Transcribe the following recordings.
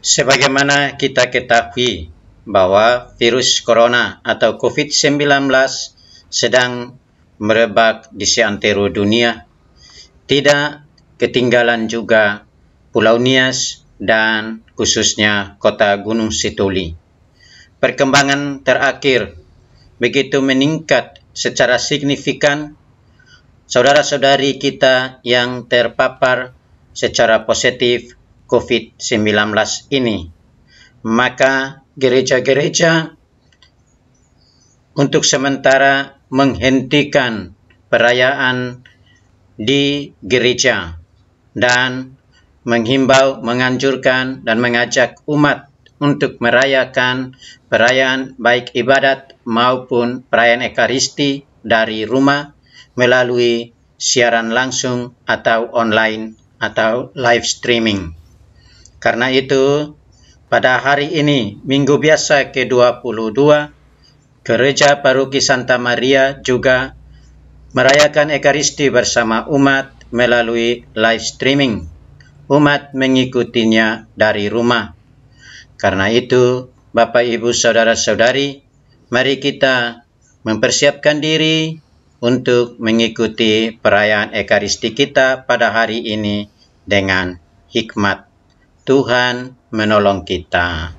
Sebagaimana kita ketahui bahwa virus corona atau COVID-19 sedang merebak di seantero dunia, tidak ketinggalan juga Pulau Nias dan khususnya kota Gunung Sitoli. Perkembangan terakhir begitu meningkat secara signifikan saudara-saudari kita yang terpapar secara positif COVID-19 ini. Maka gereja-gereja untuk sementara menghentikan perayaan di gereja dan menghimbau, menganjurkan dan mengajak umat untuk merayakan perayaan baik ibadat maupun perayaan Ekaristi dari rumah melalui siaran langsung atau online atau live streaming. Karena itu, pada hari ini, Minggu Biasa ke-22, Gereja Paroki Santa Maria juga merayakan Ekaristi bersama umat melalui live streaming. Umat mengikutinya dari rumah. Karena itu, Bapak, Ibu, Saudara-saudari, mari kita mempersiapkan diri untuk mengikuti perayaan Ekaristi kita pada hari ini dengan hikmat. Tuhan menolong kita.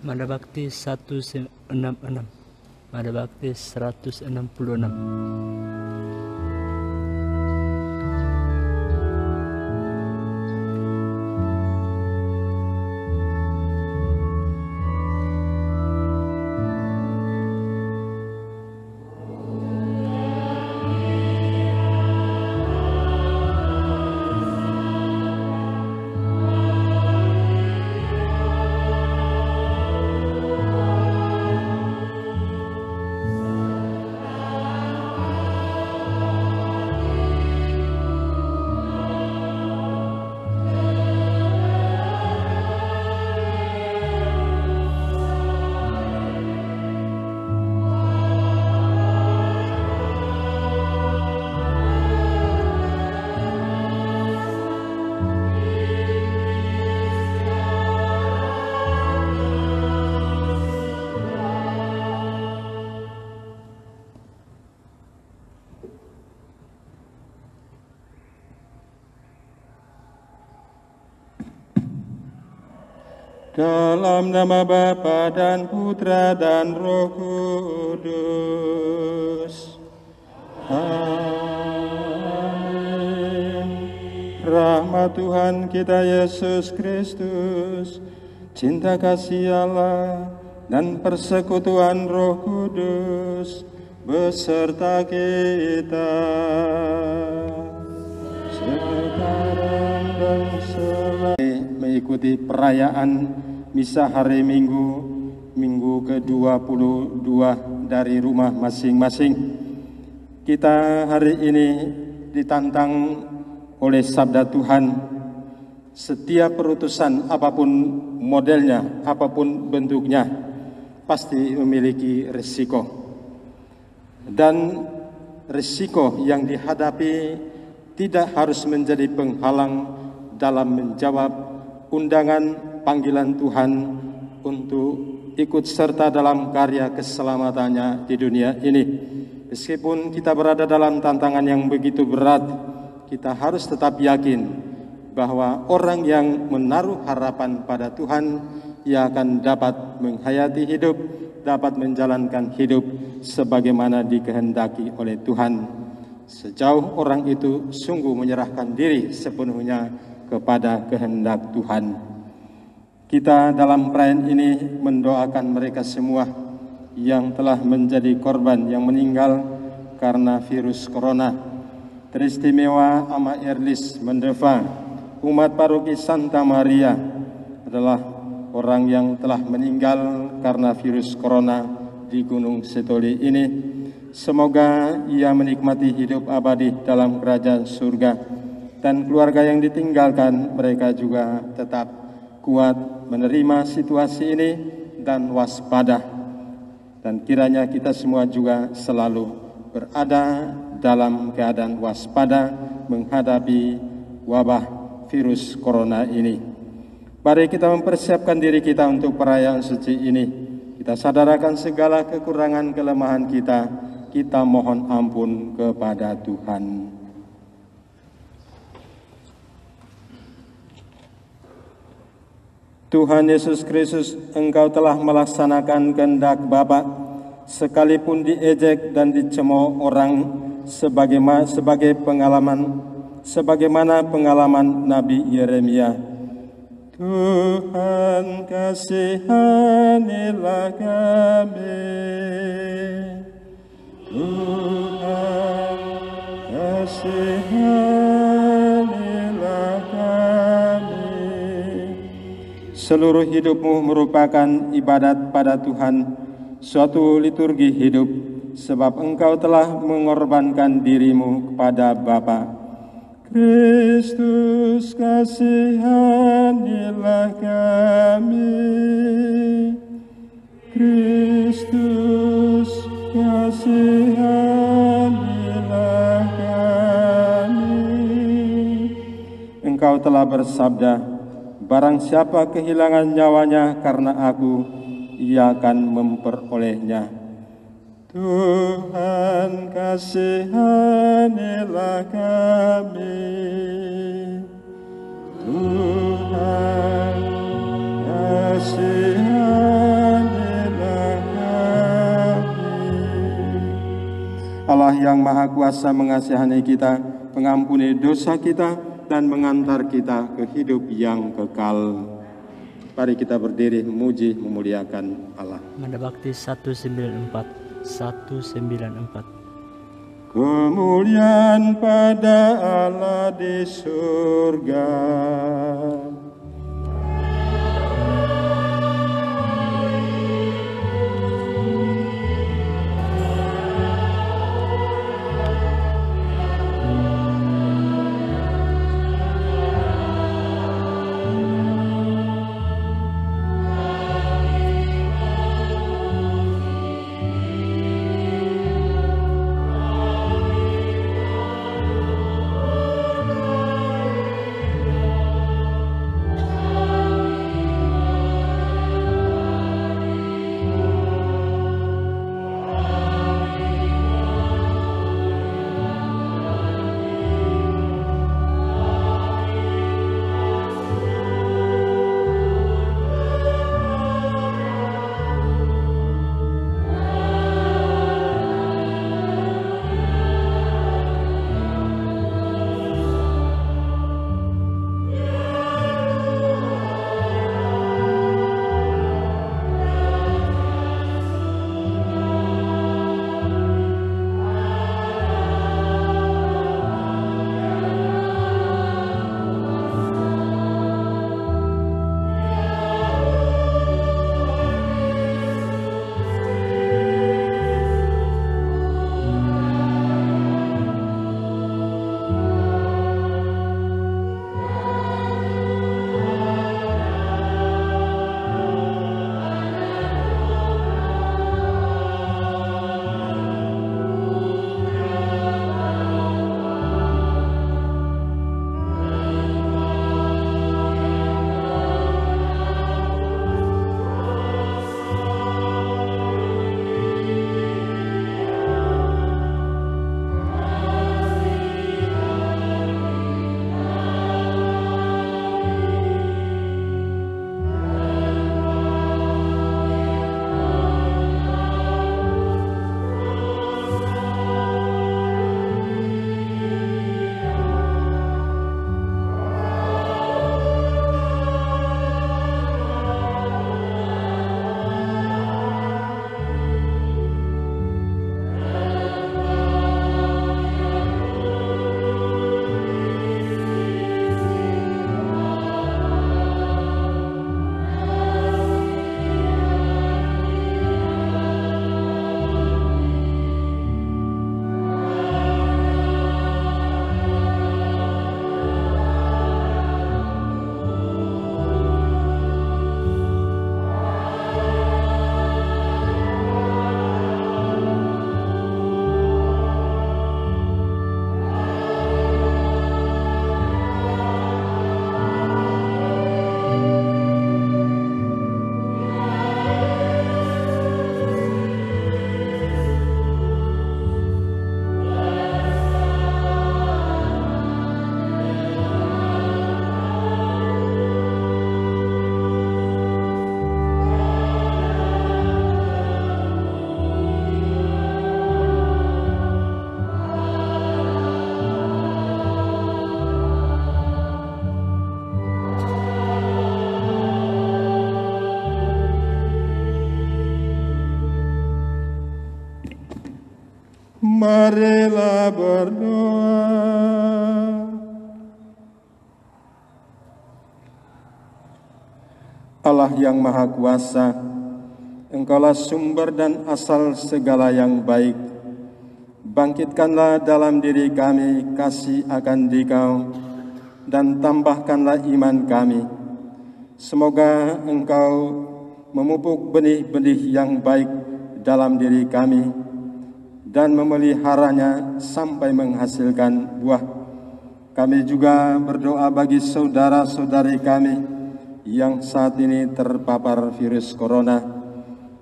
Mada Bakti 166, Mada Bakti 166. Dalam nama Bapa dan Putra dan Roh Kudus. Amin. Rahmat Tuhan kita Yesus Kristus, cinta kasih Allah, dan persekutuan Roh Kudus beserta kita sekarang dan selalu. Mengikuti perayaan Misa hari Minggu, Minggu ke-22 dari rumah masing-masing. Kita hari ini ditantang oleh sabda Tuhan. Setiap perutusan apapun modelnya, apapun bentuknya, pasti memiliki risiko. Dan risiko yang dihadapi tidak harus menjadi penghalang dalam menjawab undangan panggilan Tuhan untuk ikut serta dalam karya keselamatannya di dunia ini. Meskipun kita berada dalam tantangan yang begitu berat, kita harus tetap yakin bahwa orang yang menaruh harapan pada Tuhan, ia akan dapat menghayati hidup, dapat menjalankan hidup sebagaimana dikehendaki oleh Tuhan. Sejauh orang itu sungguh menyerahkan diri sepenuhnya kepada kehendak Tuhan. Kita dalam perayaan ini mendoakan mereka semua yang telah menjadi korban, yang meninggal karena virus corona. Teristimewa Ama Erlis Mendeva, umat paroki Santa Maria adalah orang yang telah meninggal karena virus corona di Gunung Sitoli ini. Semoga ia menikmati hidup abadi dalam kerajaan surga. Dan keluarga yang ditinggalkan, mereka juga tetap kuat menerima situasi ini dan waspada. Dan kiranya kita semua juga selalu berada dalam keadaan waspada menghadapi wabah virus corona ini. Mari kita mempersiapkan diri kita untuk perayaan suci ini. Kita sadarkan segala kekurangan kelemahan kita. Kita mohon ampun kepada Tuhan. Tuhan Yesus Kristus, Engkau telah melaksanakan kehendak Bapa, sekalipun diejek dan dicemooh orang sebagaimana pengalaman Nabi Yeremia. Tuhan, kasihanilah kami. Tuhan, kasihanilah kami. Seluruh hidupmu merupakan ibadat pada Tuhan, suatu liturgi hidup, sebab Engkau telah mengorbankan dirimu kepada Bapa. Kristus, kasihanilah kami. Kristus, kasihanilah kami. Engkau telah bersabda, barang siapa kehilangan nyawanya karena aku, ia akan memperolehnya. Tuhan, kasihanilah kami. Tuhan, kasihanilah kami. Allah yang Maha Kuasa mengasihani kita, mengampuni dosa kita, dan mengantar kita ke hidup yang kekal. Mari kita berdiri memuji memuliakan Allah. Manda Bakti 194. Kemuliaan pada Allah di surga. Marilah berdoa. Allah yang Maha Kuasa, Engkaulah sumber dan asal segala yang baik. Bangkitkanlah dalam diri kami kasih akan Dikau, dan tambahkanlah iman kami. Semoga Engkau memupuk benih-benih yang baik dalam diri kami, dan memeliharanya sampai menghasilkan buah. Kami juga berdoa bagi saudara-saudari kami yang saat ini terpapar virus corona,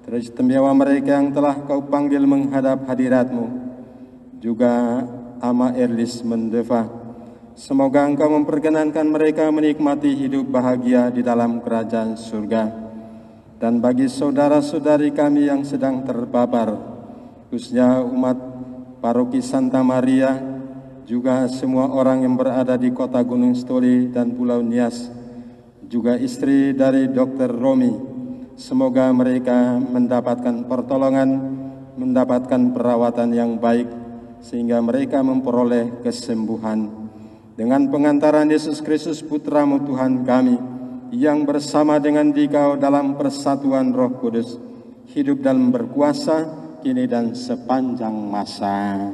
teristimewa mereka yang telah Kau panggil menghadap hadirat-Mu, juga Ama Erlis Mendeva. Semoga Engkau memperkenankan mereka menikmati hidup bahagia di dalam kerajaan surga. Dan bagi saudara-saudari kami yang sedang terpapar, khususnya umat Paroki Santa Maria, juga semua orang yang berada di kota Gunung Stoli dan Pulau Nias, juga istri dari Dr. Romi, semoga mereka mendapatkan pertolongan, mendapatkan perawatan yang baik, sehingga mereka memperoleh kesembuhan. Dengan pengantaran Yesus Kristus Putra-Mu Tuhan kami, yang bersama dengan Dikau dalam persatuan Roh Kudus, hidup dan berkuasa, kini dan sepanjang masa.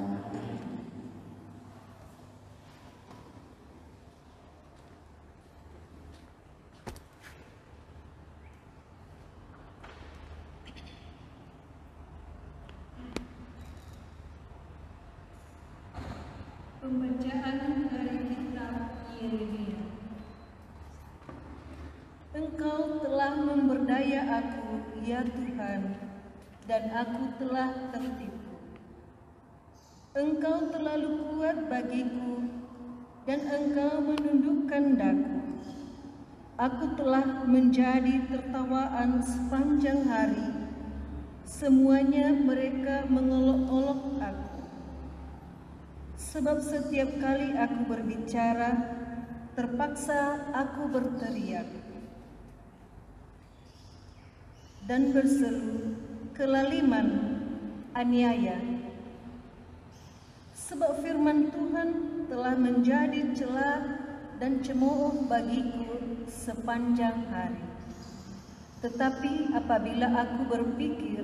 Pembacaan dari kitab Yeremia. Engkau telah memberdaya aku, ya Tuhan, dan aku telah tertipu. Engkau terlalu kuat bagiku, dan Engkau menundukkan daku. Aku telah menjadi tertawaan sepanjang hari. Semuanya mereka mengolok-olok aku. Sebab setiap kali aku berbicara, terpaksa aku berteriak dan berseru kelaliman, aniaya. Sebab firman Tuhan telah menjadi celah dan cemooh bagiku sepanjang hari. Tetapi apabila aku berpikir,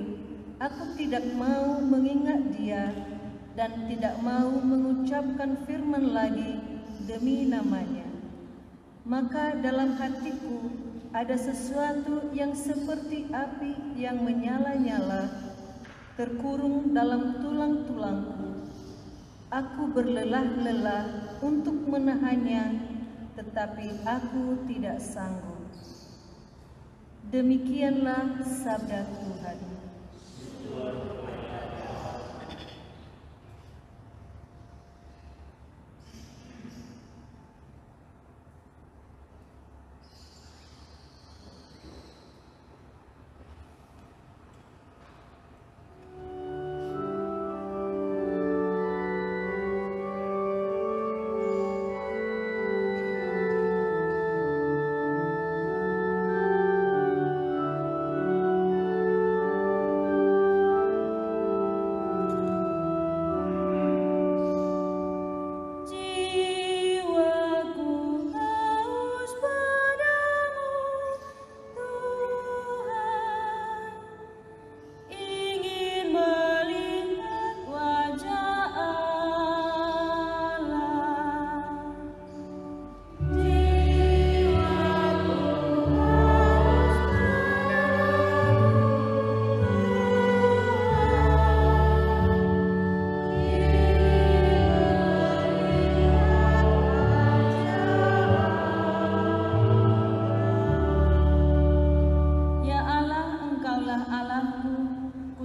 aku tidak mau mengingat Dia dan tidak mau mengucapkan firman lagi demi namanya. Maka dalam hatiku ada sesuatu yang seperti api yang menyala-nyala, terkurung dalam tulang-tulangku. Aku berlelah-lelah untuk menahannya, tetapi aku tidak sanggup. Demikianlah sabda Tuhan.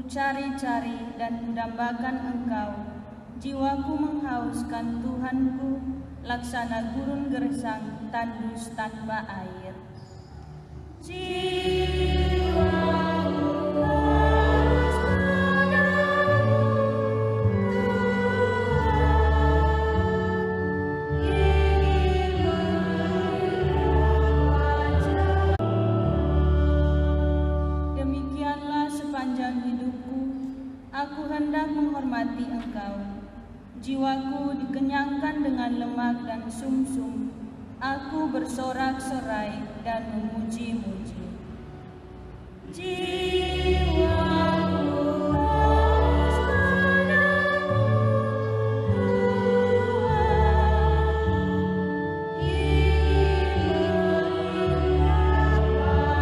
Cari-cari dan kudambakan Engkau, jiwaku menghauskan Tuhanku, laksana gurun gersang tandus tanpa air. Jiwaku haus padamu, Tuhan, ingin melihat wajah. Demikianlah sepanjang hidupku, aku hendak menghormati Engkau. Jiwaku dikenyangkan dengan lemak dan sumsum. Aku bersorak-sorai dan memuji-muji. Jiwaku haus padamu, Tuhan, ingin melihat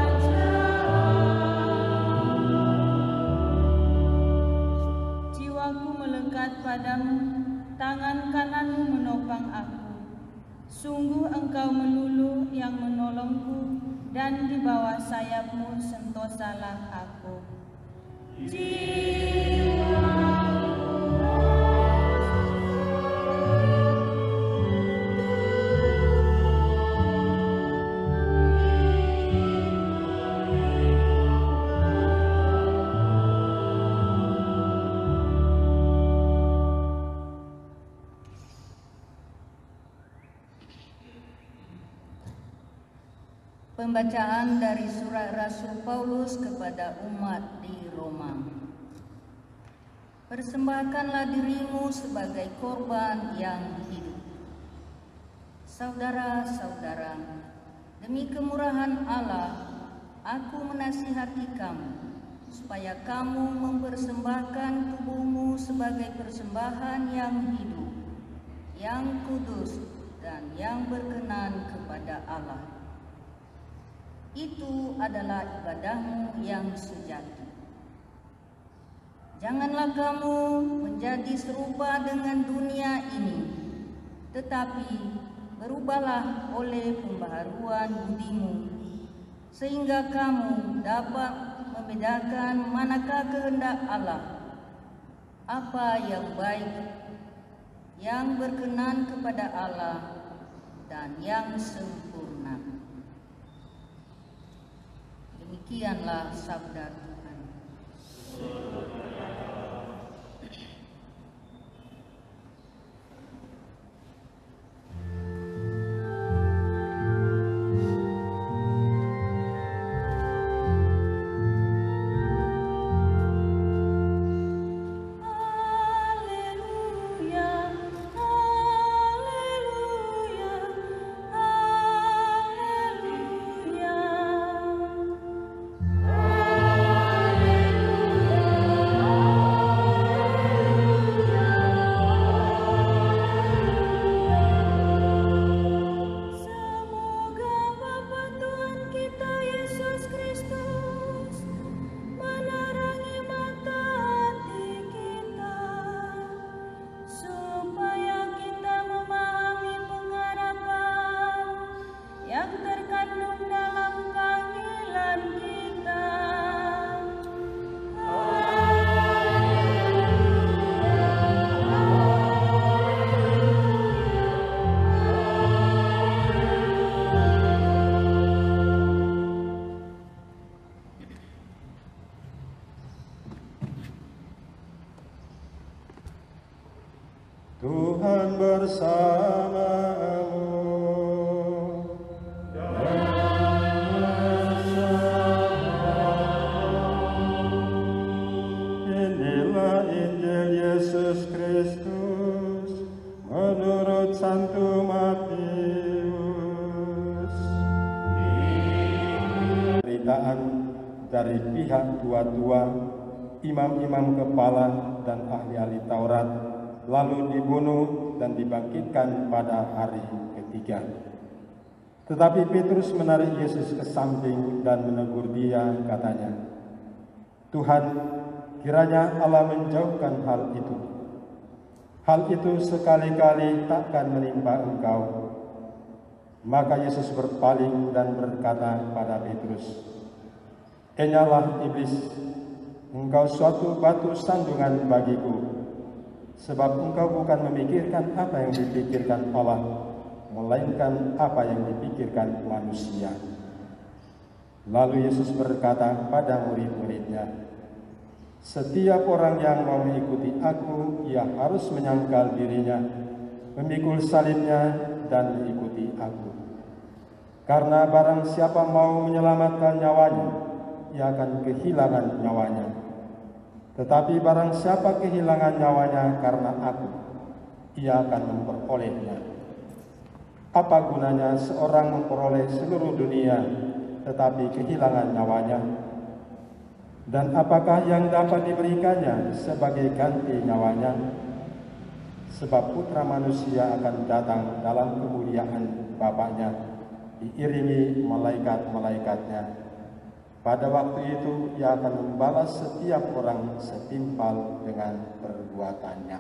wajah-Mu. Jiwaku melekat padamu, tangan kananmu menopang aku. Sungguh Engkau melulu yang menolongku, dan di bawah sayap-Mu sentosalah aku. Pembacaan dari surat Rasul Paulus kepada umat di Roma. Persembahkanlah dirimu sebagai korban yang hidup. Saudara-saudara, demi kemurahan Allah, aku menasihati kamu, supaya kamu mempersembahkan tubuhmu sebagai persembahan yang hidup, yang kudus, dan yang berkenan kepada Allah. Itu adalah ibadahmu yang sejati. Janganlah kamu menjadi serupa dengan dunia ini, tetapi berubahlah oleh pembaharuan budimu, sehingga kamu dapat membedakan manakah kehendak Allah, apa yang baik, yang berkenan kepada Allah, dan yang sempurna. Demikianlah sabda Tuhan. Tuhan bersamamu. Inilah Injil Yesus Kristus menurut Santo Matius. Beritaan dari pihak tua-tua, imam-imam kepala dan ahli-ahli Taurat, lalu dibunuh dan dibangkitkan pada hari ketiga. Tetapi Petrus menarik Yesus ke samping dan menegur dia, katanya, "Tuhan, kiranya Allah menjauhkan hal itu. Hal itu sekali-kali takkan menimpa engkau." Maka Yesus berpaling dan berkata pada Petrus, "Enyalah iblis, engkau suatu batu sandungan bagiku, sebab engkau bukan memikirkan apa yang dipikirkan Allah, melainkan apa yang dipikirkan manusia." Lalu Yesus berkata pada murid-muridnya, "Setiap orang yang mau mengikuti aku, ia harus menyangkal dirinya, memikul salibnya, dan mengikuti aku. Karena barang siapa mau menyelamatkan nyawanya, ia akan kehilangan nyawanya. Tetapi barang siapa kehilangan nyawanya karena aku, ia akan memperolehnya. Apa gunanya seorang memperoleh seluruh dunia tetapi kehilangan nyawanya? Dan apakah yang dapat diberikannya sebagai ganti nyawanya? Sebab Putra Manusia akan datang dalam kemuliaan Bapa-Nya, diiringi malaikat-malaikatnya. Pada waktu itu ia akan membalas setiap orang setimpal dengan perbuatannya.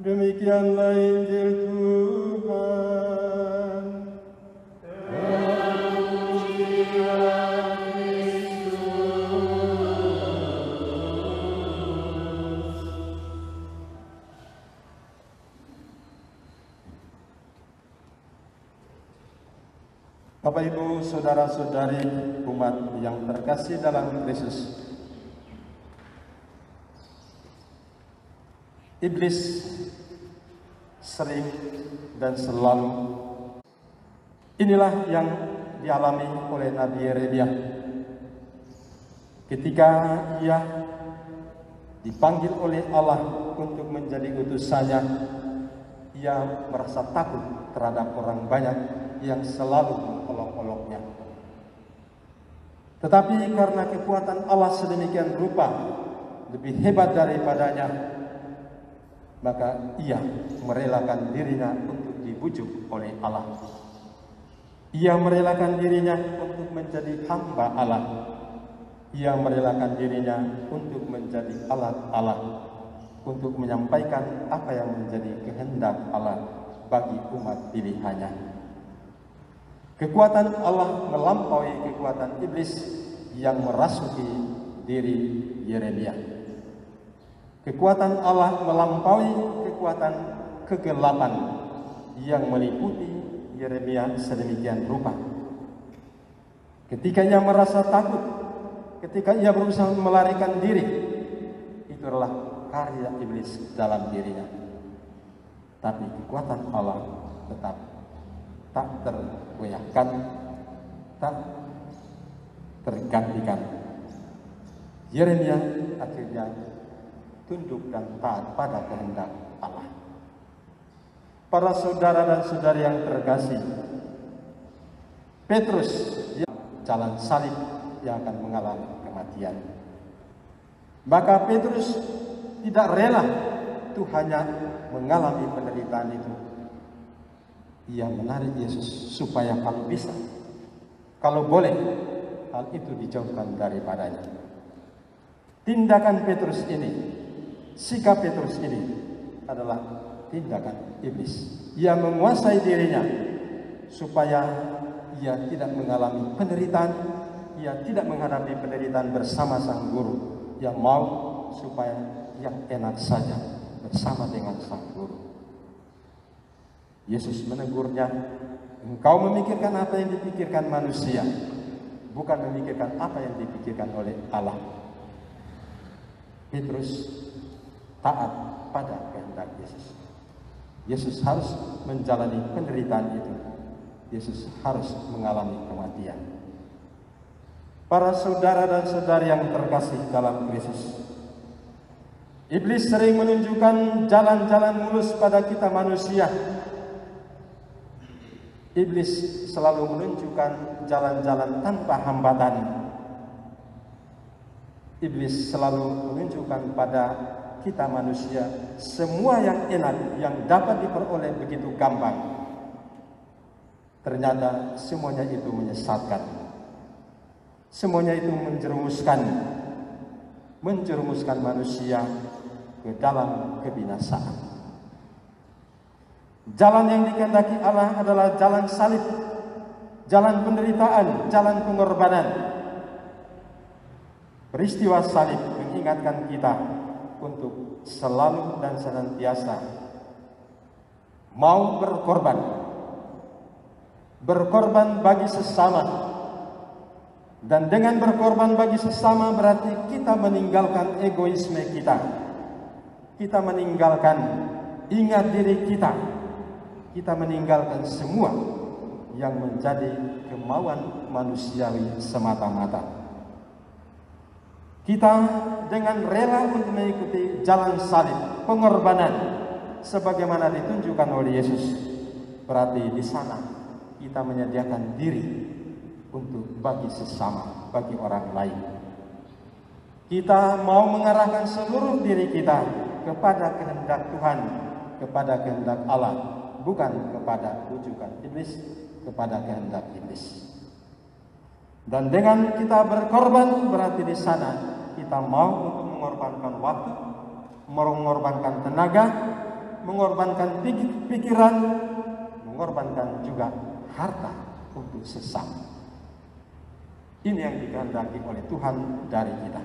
Demikianlah Injil Tuhan. Bapak, Ibu, saudara-saudari umat yang terkasih dalam Kristus, iblis sering dan selalu, inilah yang dialami oleh Nabi Yeremia ketika ia dipanggil oleh Allah untuk menjadi utusannya. Ia merasa takut terhadap orang banyak yang selalu mengolok-oloknya. Tetapi karena kekuatan Allah sedemikian rupa lebih hebat daripadanya, maka ia merelakan dirinya untuk dibujuk oleh Allah. Ia merelakan dirinya untuk menjadi hamba Allah. Ia merelakan dirinya untuk menjadi alat Allah, untuk menyampaikan apa yang menjadi kehendak Allah bagi umat pilihannya. Kekuatan Allah melampaui kekuatan iblis yang merasuki diri Yeremia. Kekuatan Allah melampaui kekuatan kegelapan yang meliputi Yeremia sedemikian rupa. Ketika ia merasa takut, ketika ia berusaha melarikan diri, itu adalah karya iblis dalam dirinya. Tapi kekuatan Allah tetap tak tergoyahkan, tak tergantikan. Yeremia akhirnya tunduk dan taat pada kehendak Allah. Para saudara dan saudari yang terkasih, Petrus yang jalan salib yang akan mengalami kematian. Maka Petrus tidak rela Tuhannya mengalami penderitaan itu. Ia menarik Yesus supaya kalau bisa, kalau boleh, hal itu dijauhkan daripadanya. Tindakan Petrus ini, sikap Petrus ini adalah tindakan iblis. Ia menguasai dirinya supaya ia tidak mengalami penderitaan, ia tidak menghadapi penderitaan bersama sang guru. Ia mau supaya yang enak saja bersama dengan sang guru. Yesus menegurnya, engkau memikirkan apa yang dipikirkan manusia, bukan memikirkan apa yang dipikirkan oleh Allah. Petrus taat pada kehendak Yesus. Yesus harus menjalani penderitaan itu. Yesus harus mengalami kematian. Para saudara dan saudari yang terkasih dalam Kristus, iblis sering menunjukkan jalan-jalan mulus pada kita manusia. Iblis selalu menunjukkan jalan-jalan tanpa hambatan. Iblis selalu menunjukkan pada kita manusia semua yang enak, yang dapat diperoleh begitu gampang. Ternyata semuanya itu menyesatkan. Semuanya itu menjerumuskan manusia ke dalam kebinasaan. Jalan yang dikehendaki Allah adalah jalan salib, jalan penderitaan, jalan pengorbanan. Peristiwa salib mengingatkan kita untuk selalu dan senantiasa mau berkorban bagi sesama. Dan dengan berkorban bagi sesama berarti kita meninggalkan egoisme kita. Kita meninggalkan ingat diri kita. Kita meninggalkan semua yang menjadi kemauan manusiawi semata-mata. Kita dengan rela untuk mengikuti jalan salib, pengorbanan sebagaimana ditunjukkan oleh Yesus. Berarti di sana kita menyediakan diri untuk bagi sesama, bagi orang lain. Kita mau mengarahkan seluruh diri kita kepada kehendak Tuhan, kepada kehendak Allah, bukan kepada rujukan iblis, kepada kehendak iblis. Dan dengan kita berkorban, berarti di sana kita mau untuk mengorbankan waktu, mengorbankan tenaga, mengorbankan pikiran, mengorbankan juga harta untuk sesama. Ini yang dikehendaki oleh Tuhan dari kita.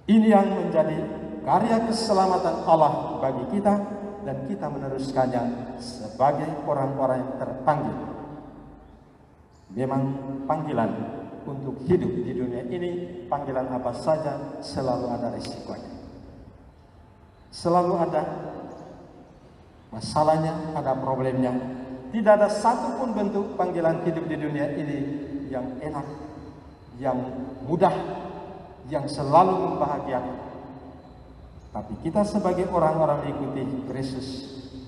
Ini yang menjadi karya keselamatan Allah bagi kita, dan kita meneruskannya sebagai orang-orang yang terpanggil. Memang panggilan untuk hidup di dunia ini, panggilan apa saja selalu ada risikonya. Selalu ada masalahnya, ada problemnya. Tidak ada satupun bentuk panggilan hidup di dunia ini yang enak, yang mudah, yang selalu membahagiakan. Tapi kita sebagai orang-orang mengikuti Kristus,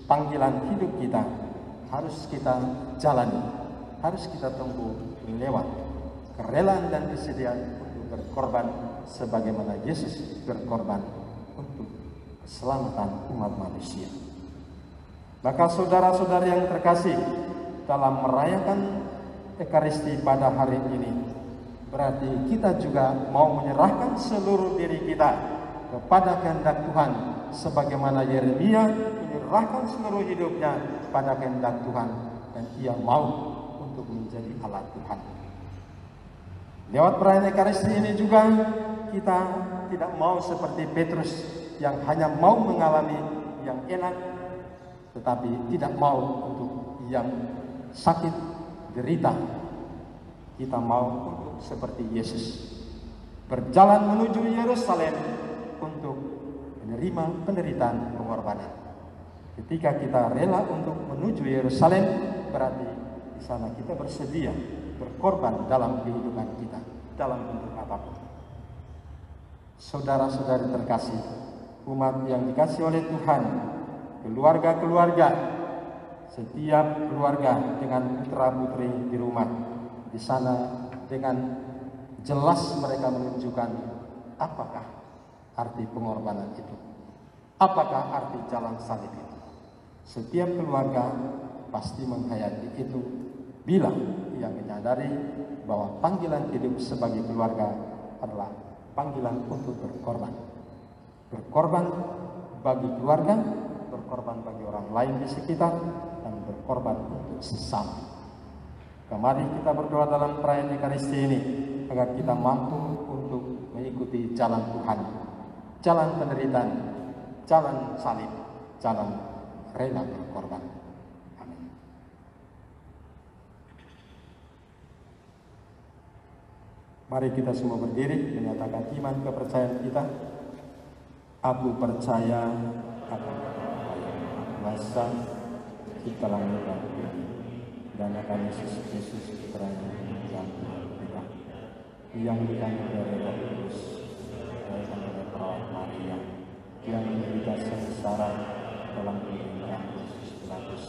panggilan hidup kita harus kita jalani. Harus kita tempuh lewat kerelaan dan kesediaan untuk berkorban sebagaimana Yesus berkorban untuk keselamatan umat manusia. Maka saudara-saudara yang terkasih, dalam merayakan Ekaristi pada hari ini, berarti kita juga mau menyerahkan seluruh diri kita kepada kehendak Tuhan, sebagaimana Yeremia menyerahkan seluruh hidupnya pada kehendak Tuhan, dan ia mau untuk menjadi alat Tuhan. Lewat perayaan Ekaristi ini juga kita tidak mau seperti Petrus yang hanya mau mengalami yang enak, tetapi tidak mau untuk yang sakit, derita. Kita mau untuk seperti Yesus, berjalan menuju Yerusalem untuk menerima penderitaan pengorbanan. Ketika kita rela untuk menuju Yerusalem, berarti di sana kita bersedia berkorban dalam kehidupan kita, dalam bentuk apapun. Saudara-saudari terkasih, umat yang dikasih oleh Tuhan, keluarga-keluarga, setiap keluarga dengan putra-putri di rumah, di sana dengan jelas mereka menunjukkan apakah arti pengorbanan itu, apakah arti jalan salib itu. Setiap keluarga pasti menghayati itu bila ia menyadari bahwa panggilan hidup sebagai keluarga adalah panggilan untuk berkorban. Berkorban bagi keluarga, berkorban bagi orang lain di sekitar, dan berkorban untuk sesama. Mari kita berdoa dalam perayaan Ekaristi ini agar kita mampu untuk mengikuti jalan Tuhan, jalan penderitaan, jalan salib, jalan rela berkorban. Amin. Mari kita semua berdiri menyatakan iman kepercayaan kita. Aku percaya akan kuasa Cipta langit dan bumi, dan akan Yesus Kristus putranya yang kita, yang dikandung dari Roh Kudus, dilahirkan oleh perawat Maria, yang menderita sengsara dalam pemerintahan Yesus Pilatus,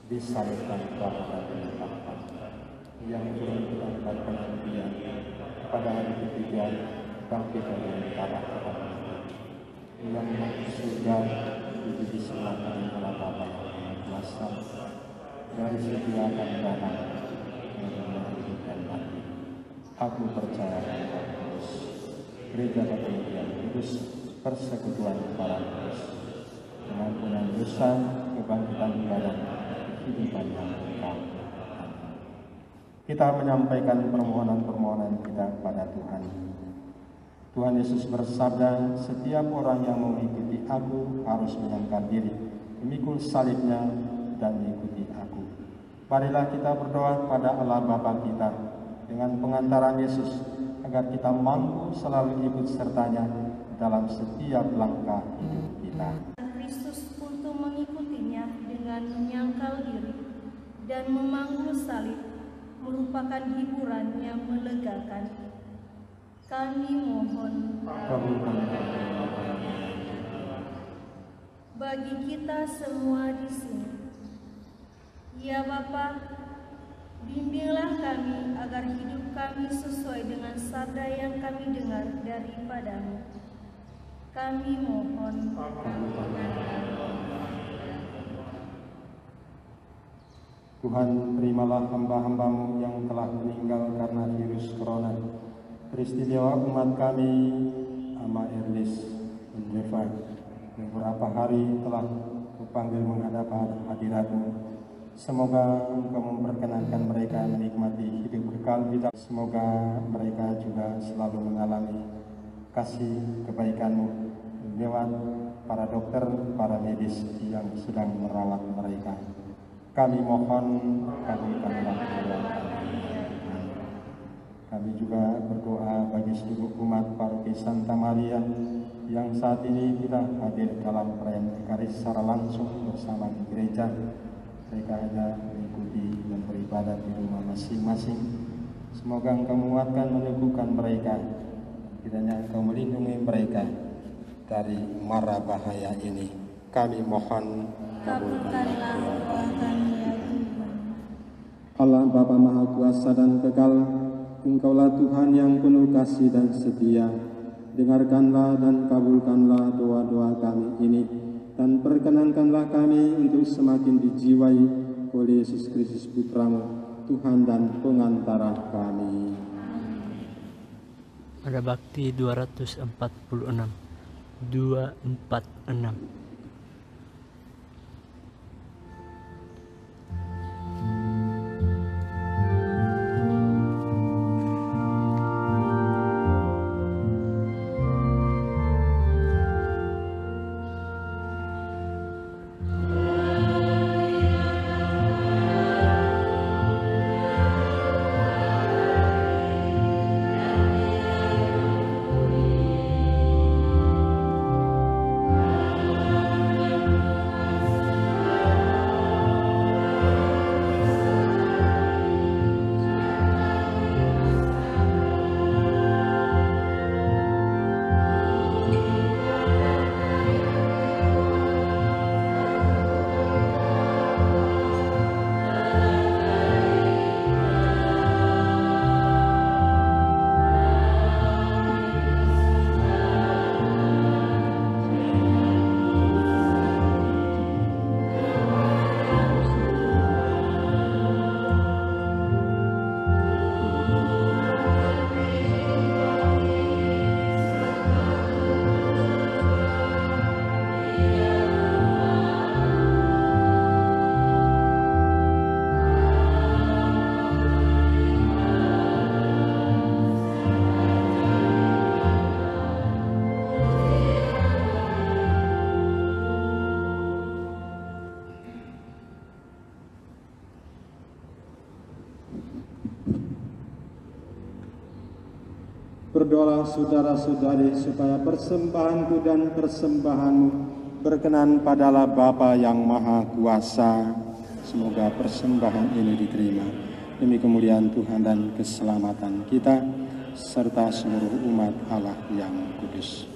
disalibkan pada diletakkan, yang turun ke tempat pengabdian, pada hari ketiga bangkit dari antara orang mati, yang masuk surga, duduk di sebelah kanan Allah Bapa yang kuasa, dari situ akan datang mengenai hidup dan mati. Aku percaya pada Kristus, Gereja Katolik yang kudus, persekutuan para kudus, pengampunan dosa, kebangkitan badan, kehidupan yang kekal. Kita menyampaikan permohonan-permohonan kita kepada Tuhan. Tuhan Yesus bersabda, setiap orang yang mengikuti aku harus menyangkal diri, memikul salibnya, dan mengikuti aku. Marilah kita berdoa kepada Allah Bapa kita dengan pengantaran Yesus, agar kita mampu selalu ikut sertanya dalam setiap langkah hidup kita. Kristus untuk mengikutinya dengan menyangkal diri dan memanggul salib merupakan hiburan yang melegakan. Kami mohon bagi kita semua di sini. Ya Bapa, bimbinglah kami agar hidup kami sesuai dengan sabda yang kami dengar daripadamu. Kami mohon. Tuhan, terimalah hamba-hambamu yang telah meninggal karena virus corona. Beristimewa umat kami, Ama Erlis dan Reva, yang beberapa hari telah kupanggil menghadap hadiratmu. Semoga Engkau memperkenankan mereka menikmati hidup kekal di dalam. Semoga mereka juga selalu mengalami kasih kebaikan-Mu lewat para dokter, para medis yang sedang merawat mereka. Kami mohon kabulkanlah doa kami. Kami juga berdoa bagi seluruh umat Paroki Santa Maria yang saat ini tidak hadir dalam perayaan Ekaris secara langsung bersama di gereja. Mereka hanya mengikuti dan beribadah di rumah masing-masing. Semoga Engkau menguatkan, meneguhkan mereka. Kiranya Engkau melindungi mereka dari mara bahaya ini. Kami mohon kabulkanlah doa kami ya Tuhan. Allah Bapa Maha Kuasa dan Kekal, Engkaulah Tuhan yang penuh kasih dan setia. Dengarkanlah dan kabulkanlah doa-doa kami ini, dan perkenankanlah kami untuk semakin dijiwai oleh Yesus Kristus Putra-Mu, Tuhan dan pengantara kami. Pada bakti 246 246. Berdoalah saudara-saudari supaya persembahanku dan persembahanmu berkenan padalah Bapa yang Maha Kuasa. Semoga persembahan ini diterima demi kemuliaan Tuhan dan keselamatan kita serta seluruh umat Allah yang kudus.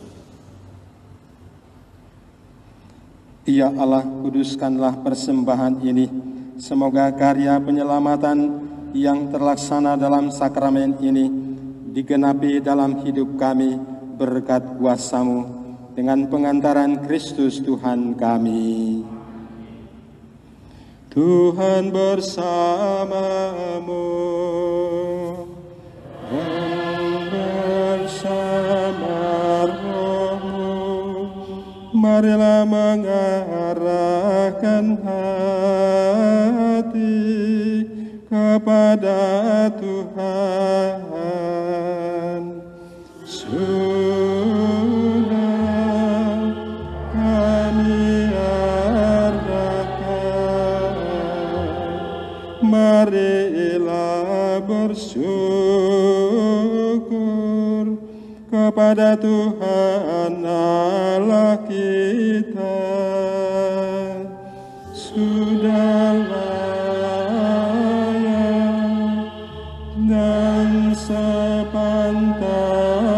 Ya Allah, kuduskanlah persembahan ini. Semoga karya penyelamatan yang terlaksana dalam sakramen ini digenapi dalam hidup kami berkat kuasa-Mu dengan pengantaran Kristus Tuhan kami. Tuhan bersamamu dan bersama rohmu. Marilah mengarahkan hati kepada Tuhan. Sudah kami arahkan, marilah bersyukur kepada Tuhan Allah kita. Sudahlah dan sepantasnya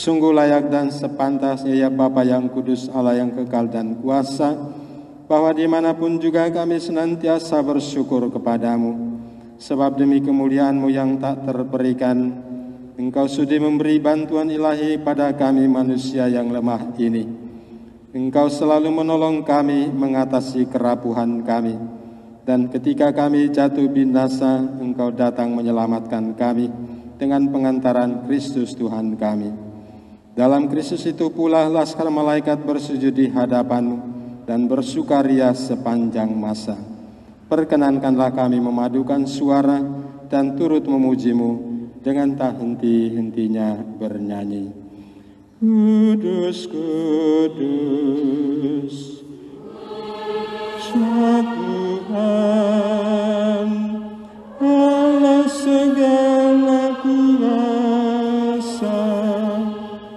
Sungguh layak dan sepantasnya ya Bapa yang kudus, Allah yang kekal dan kuasa, bahwa dimanapun juga kami senantiasa bersyukur kepadamu. Sebab demi kemuliaan-Mu yang tak terperikan, Engkau sudi memberi bantuan ilahi pada kami manusia yang lemah ini. Engkau selalu menolong kami mengatasi kerapuhan kami. Dan ketika kami jatuh binasa, Engkau datang menyelamatkan kami dengan pengantaran Kristus Tuhan kami. Dalam Kristus itu pula laskar malaikat bersujud di hadapan-Mu dan bersukaria sepanjang masa. Perkenankanlah kami memadukan suara dan turut memuji-Mu dengan tak henti-hentinya bernyanyi. Kudus, kudus, Tuhan, Allah segala kuasa,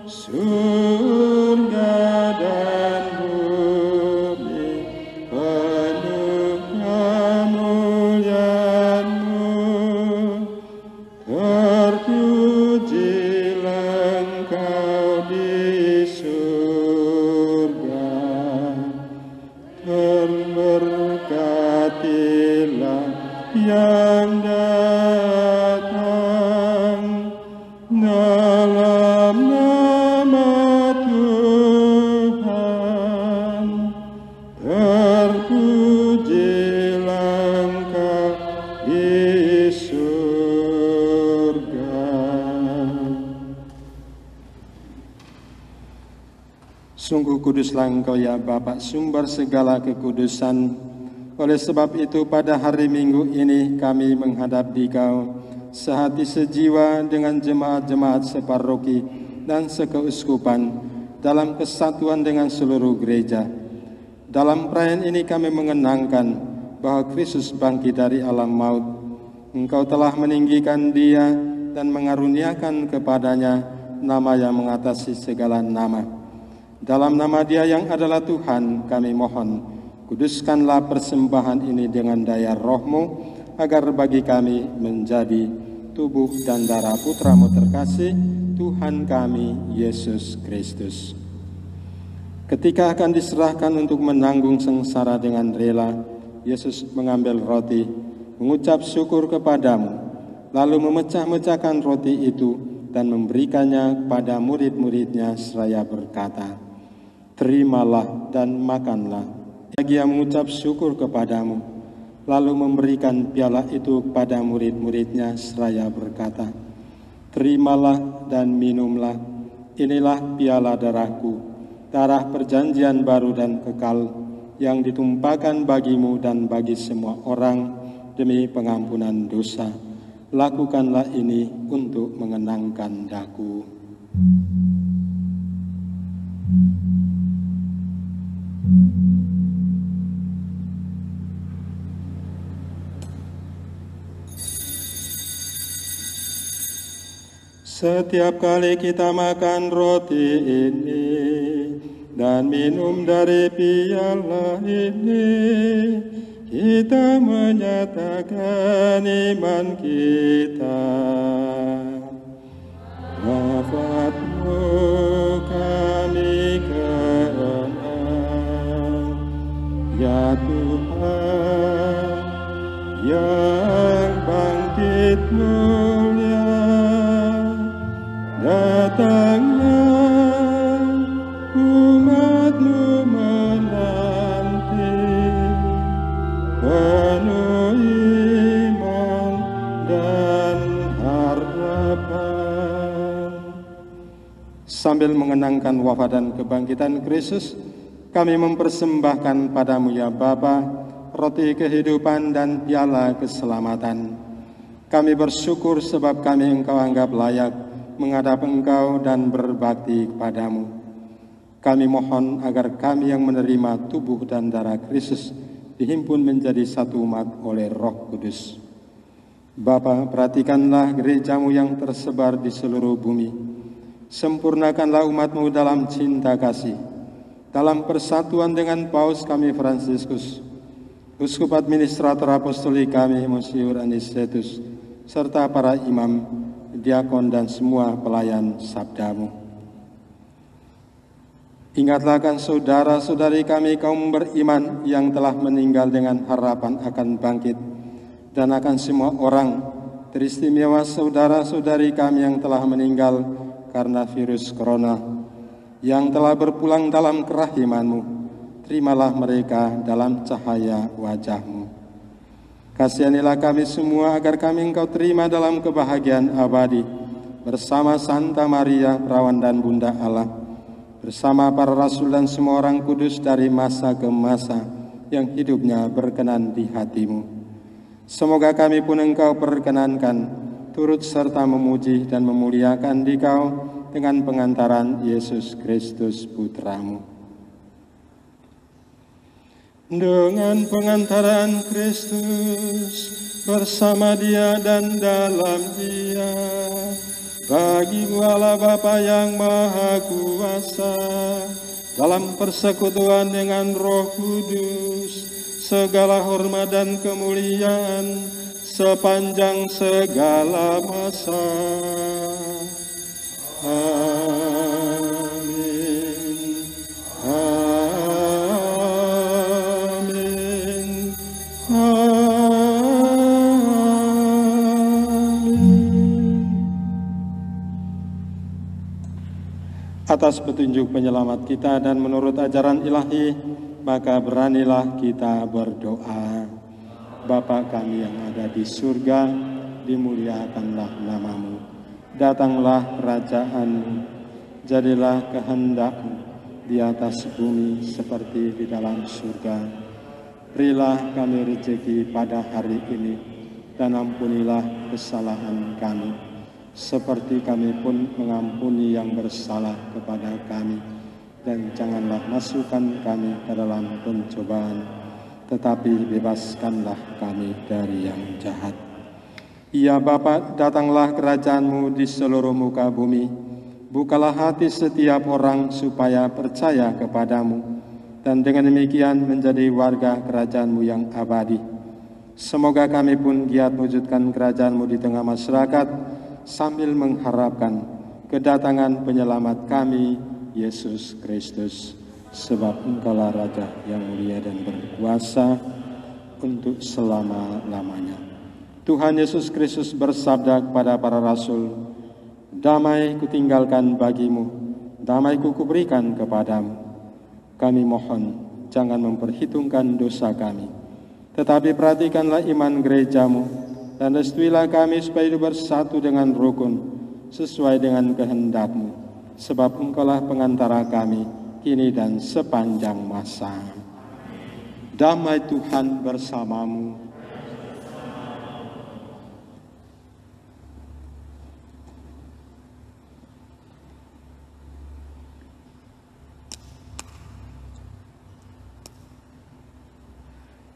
surga dan bumi penuh kemuliaan-Mu. Terpujilah Engkau di surga, terberkatilah yang datang dalam nama Tuhan. Terpujilah Engkau di surga. Sungguh kuduslah Engkau ya Bapa, sumber segala kekudusan. Oleh sebab itu pada hari Minggu ini kami menghadap Dikau sehati sejiwa dengan jemaat-jemaat separoki dan sekeuskupan dalam kesatuan dengan seluruh gereja. Dalam perayaan ini kami mengenangkan bahwa Kristus bangkit dari alam maut. Engkau telah meninggikan Dia dan mengaruniakan kepadanya nama yang mengatasi segala nama. Dalam nama Dia yang adalah Tuhan, kami mohon, kuduskanlah persembahan ini dengan daya Roh-Mu, agar bagi kami menjadi tubuh dan darah Putra-Mu terkasih, Tuhan kami, Yesus Kristus. Ketika akan diserahkan untuk menanggung sengsara dengan rela, Yesus mengambil roti, mengucap syukur kepadamu, lalu memecah-mecahkan roti itu dan memberikannya kepada murid-muridnya seraya berkata, "Terimalah dan makanlah." Dia mengucap syukur kepadamu, lalu memberikan piala itu kepada murid-muridnya seraya berkata, "Terimalah dan minumlah, inilah piala darahku, darah perjanjian baru dan kekal, yang ditumpahkan bagimu dan bagi semua orang demi pengampunan dosa. Lakukanlah ini untuk mengenangkan daku." Setiap kali kita makan roti ini dan minum dari piala ini, kita menyatakan iman kita. Wafat-Mu kami kenang, ya Tuhan yang bangkit mulia. Datanglah umat-Mu menanti, penuh iman dan harapan. Sambil mengenangkan wafat dan kebangkitan Kristus, kami mempersembahkan padamu ya Bapa, roti kehidupan dan piala keselamatan. Kami bersyukur sebab kami Engkau anggap layak menghadap Engkau dan berbakti kepadamu. Kami mohon agar kami yang menerima tubuh dan darah Kristus dihimpun menjadi satu umat oleh Roh Kudus. Bapa, perhatikanlah gereja-Mu yang tersebar di seluruh bumi. Sempurnakanlah umat-Mu dalam cinta kasih. Dalam persatuan dengan Paus kami Fransiskus, Uskup Administrator Apostolik kami Monsiur Anisetus, serta para imam, diakon dan semua pelayan sabda-Mu. Ingatlah akan saudara-saudari kami kaum beriman yang telah meninggal dengan harapan akan bangkit, dan akan semua orang, teristimewa saudara-saudari kami yang telah meninggal karena virus corona, yang telah berpulang dalam kerahiman-Mu. Terimalah mereka dalam cahaya wajah-Mu. Kasihanilah kami semua agar kami Engkau terima dalam kebahagiaan abadi, bersama Santa Maria, Perawan dan Bunda Allah, bersama para rasul dan semua orang kudus dari masa ke masa yang hidupnya berkenan di hati-Mu. Semoga kami pun Engkau perkenankan turut serta memuji dan memuliakan Dikau dengan pengantaran Yesus Kristus Putra-Mu. Dengan pengantaran Kristus, bersama Dia dan dalam Dia, bagi-Mu Allah Bapa yang Maha Kuasa, dalam persekutuan dengan Roh Kudus, segala hormat dan kemuliaan sepanjang segala masa. Amin. Amin. Amin. Atas petunjuk penyelamat kita dan menurut ajaran ilahi, maka beranilah kita berdoa. Bapa kami yang ada di surga, dimuliakanlah nama-Mu. Datanglah kerajaan-Mu, jadilah kehendak-Mu di atas bumi seperti di dalam surga. Berilah kami rezeki pada hari ini, dan ampunilah kesalahan kami, seperti kami pun mengampuni yang bersalah kepada kami. Dan janganlah masukkan kami ke dalam pencobaan, tetapi bebaskanlah kami dari yang jahat. Ya Bapa, datanglah kerajaan-Mu di seluruh muka bumi. Bukalah hati setiap orang supaya percaya kepadamu, dan dengan demikian menjadi warga kerajaan-Mu yang abadi. Semoga kami pun giat mewujudkan kerajaan-Mu di tengah masyarakat, sambil mengharapkan kedatangan penyelamat kami, Yesus Kristus. Sebab Engkaulah Raja yang mulia dan berkuasa untuk selama-lamanya. Tuhan Yesus Kristus bersabda kepada para rasul, "Damai kutinggalkan bagimu, damai kuberikan kepadamu." Kami mohon, jangan memperhitungkan dosa kami, tetapi perhatikanlah iman gereja-Mu, dan restuilah kami supaya hidup bersatu dengan rukun, sesuai dengan kehendak-Mu. Sebab Engkaulah pengantara kami, kini dan sepanjang masa. Damai Tuhan bersamamu.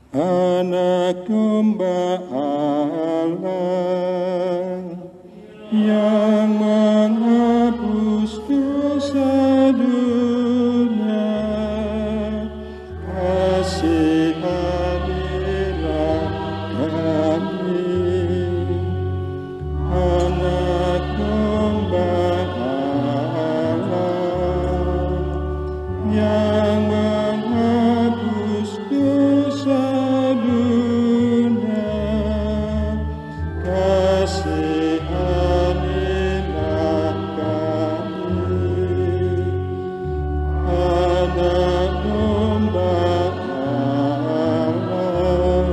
Anak domba Allah yang menghapus dosa dunia, kasihanilah kami. Anak domba Allah yang menghapus dosa dunia, kasihanilah kami. Anak domba Allah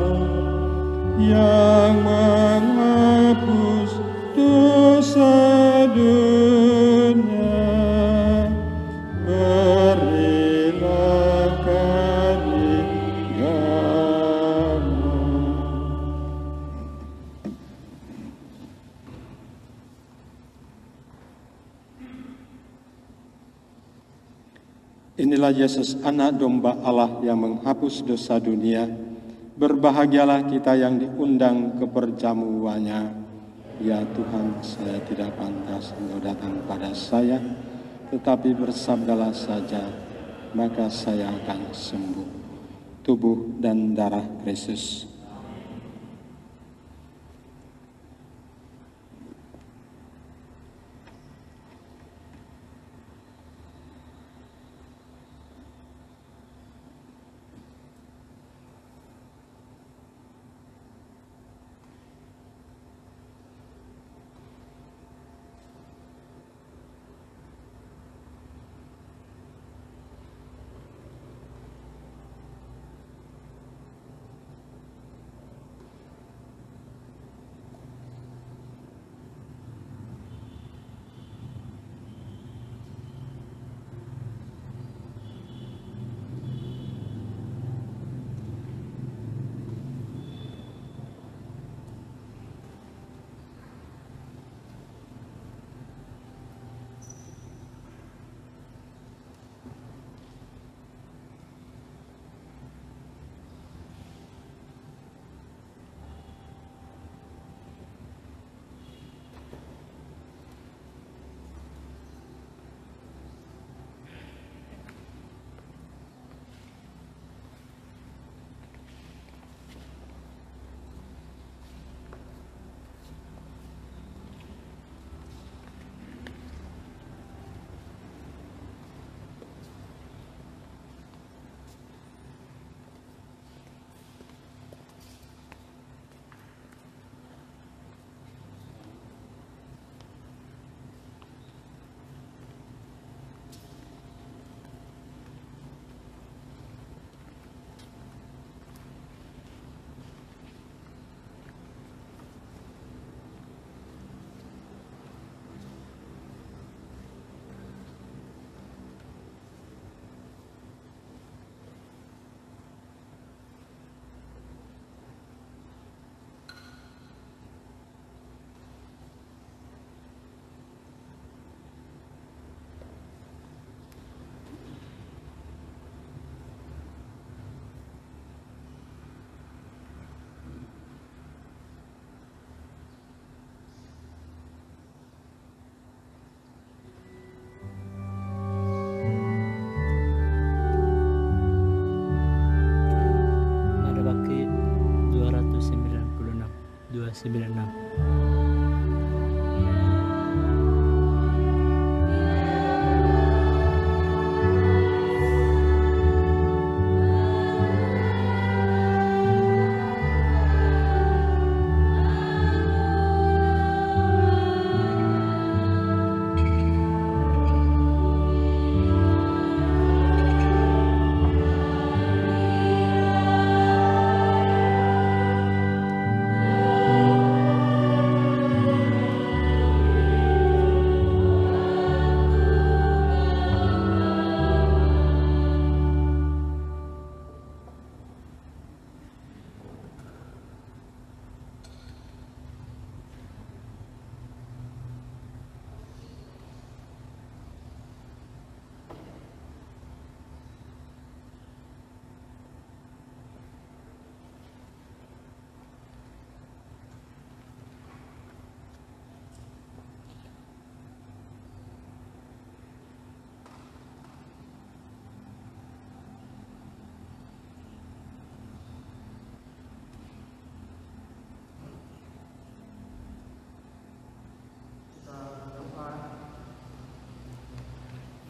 yang menghapus dosa dunia, berilah kami damai. Inilah Yesus, anak domba Allah yang menghapus dosa dunia. Berbahagialah kita yang diundang ke perjamuannya. Ya Tuhan, saya tidak pantas Engkau datang pada saya, tetapi bersabdalah saja, maka saya akan sembuh. Tubuh dan darah Kristus. 96.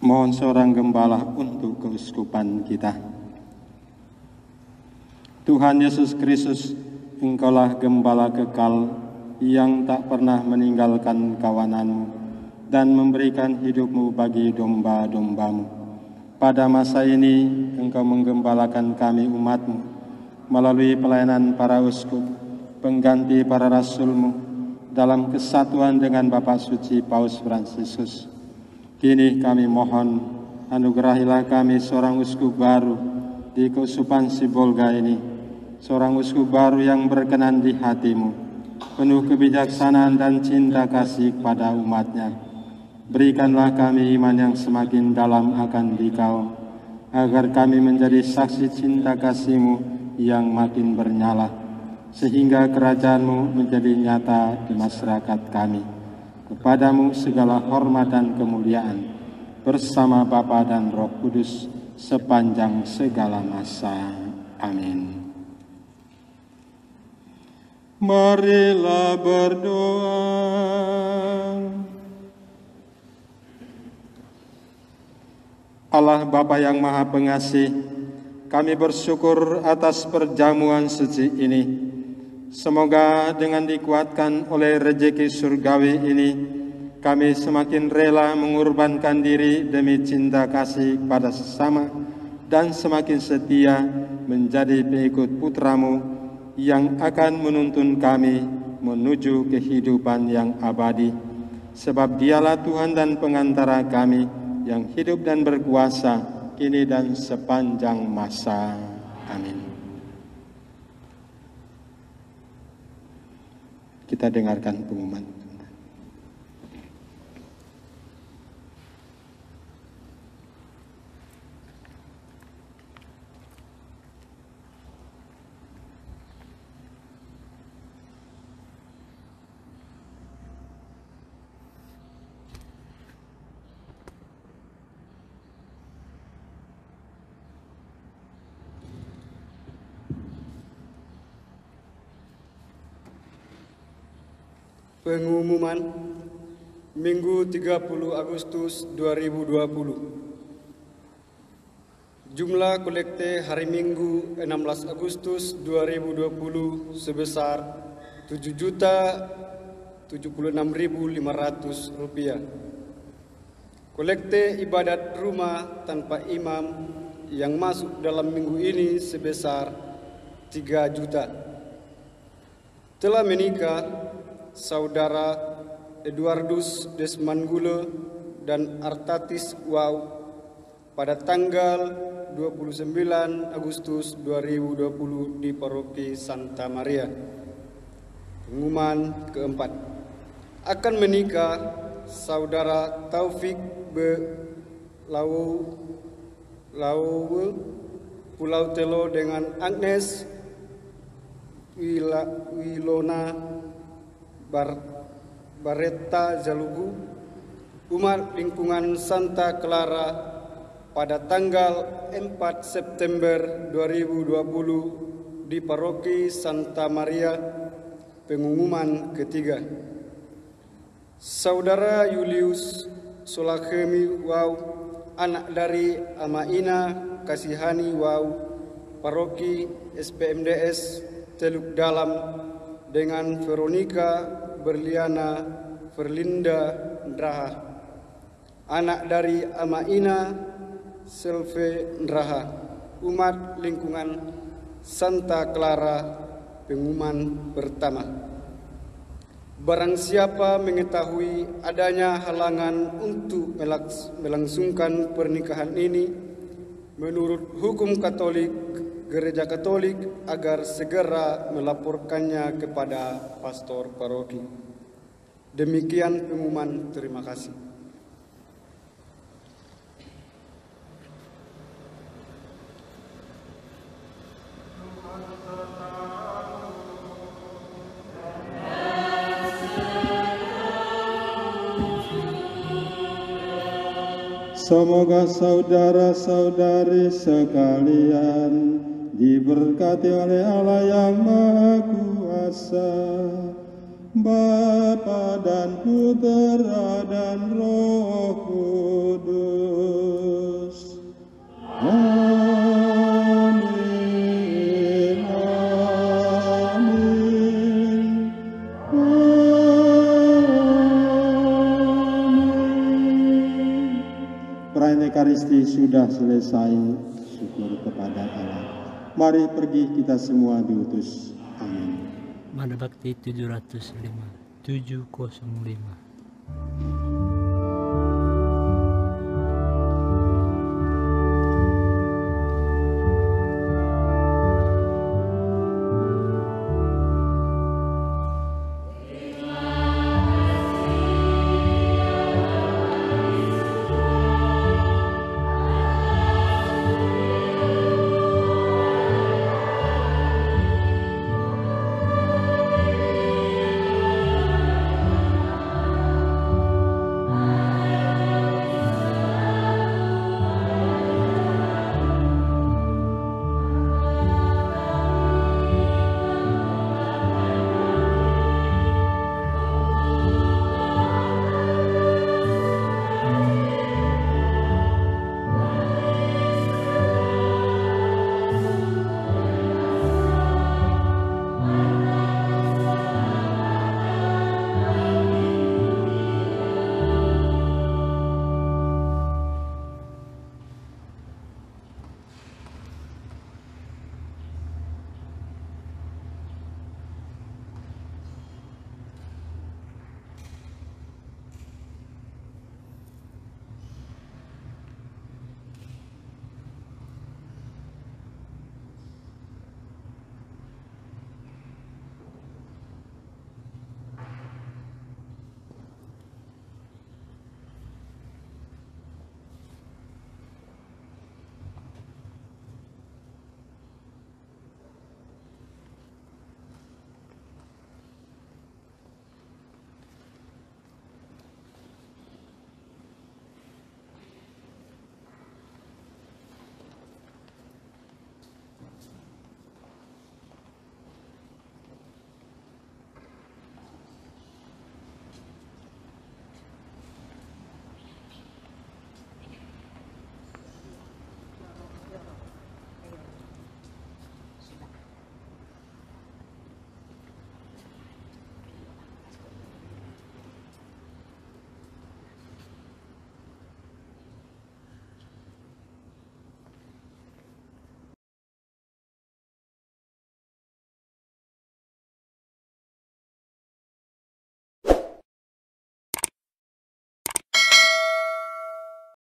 Mohon seorang gembala untuk keuskupan kita. Tuhan Yesus Kristus, Engkaulah gembala kekal yang tak pernah meninggalkan kawananmu dan memberikan hidupmu bagi domba-dombamu. Pada masa ini, Engkau menggembalakan kami umatmu melalui pelayanan para uskup, pengganti para rasulmu, dalam kesatuan dengan Bapa Suci Paus Fransiskus. Kini kami mohon, anugerahilah kami seorang uskup baru di Keuskupan Sibolga ini, seorang uskup baru yang berkenan di hatimu, penuh kebijaksanaan dan cinta kasih kepada umatnya. Berikanlah kami iman yang semakin dalam akan Dikau, agar kami menjadi saksi cinta kasih-Mu yang makin bernyala, sehingga kerajaan-Mu menjadi nyata di masyarakat kami. Kepadamu segala hormat dan kemuliaan, bersama Bapa dan Roh Kudus, sepanjang segala masa. Amin. Marilah berdoa. Allah Bapa yang Maha Pengasih, kami bersyukur atas perjamuan suci ini. Semoga dengan dikuatkan oleh rejeki surgawi ini, kami semakin rela mengorbankan diri demi cinta kasih kepada sesama dan semakin setia menjadi pengikut Putra-Mu yang akan menuntun kami menuju kehidupan yang abadi. Sebab Dialah Tuhan dan pengantara kami yang hidup dan berkuasa kini dan sepanjang masa. Amin. Kita dengarkan pengumuman. Pengumuman Minggu 30 Agustus 2020. Jumlah kolekte hari Minggu 16 Agustus 2020 sebesar Rp7.076.500. Kolekte ibadat rumah tanpa imam yang masuk dalam minggu ini sebesar 3 juta. Telah menikah Saudara Eduardus Desmanggule dan Artatis Wow pada tanggal 29 Agustus 2020 di Paroki Santa Maria. Pengumuman keempat, akan menikah Saudara Taufik B. Lauwe Pulau Telo dengan Agnes Wilona Bareta Zalugu, umat lingkungan Santa Clara pada tanggal 4 September 2020 di Paroki Santa Maria pengumuman ketiga. Saudara Julius Sulakemi Wau, anak dari Amaina Kasihani Wau, Paroki SPMDS Teluk Dalam, dengan Veronica Berliana Verlinda Ndraha, anak dari Amaina Selve Ndraha, umat lingkungan Santa Clara, pengumuman pertama. Barang siapa mengetahui adanya halangan untuk melangsungkan pernikahan ini menurut hukum Katolik, Gereja Katolik agar segera melaporkannya kepada pastor paroki. Demikian pengumuman, terima kasih. Semoga saudara-saudari sekalian diberkati oleh Allah yang Maha Kuasa, Bapa dan Putera dan Roh Kudus. Amin. Amin. Perayaan Ekaristi sudah selesai, syukur kepada Allah. Mari pergi kita semua diutus. Amin. Mana Bakti 705.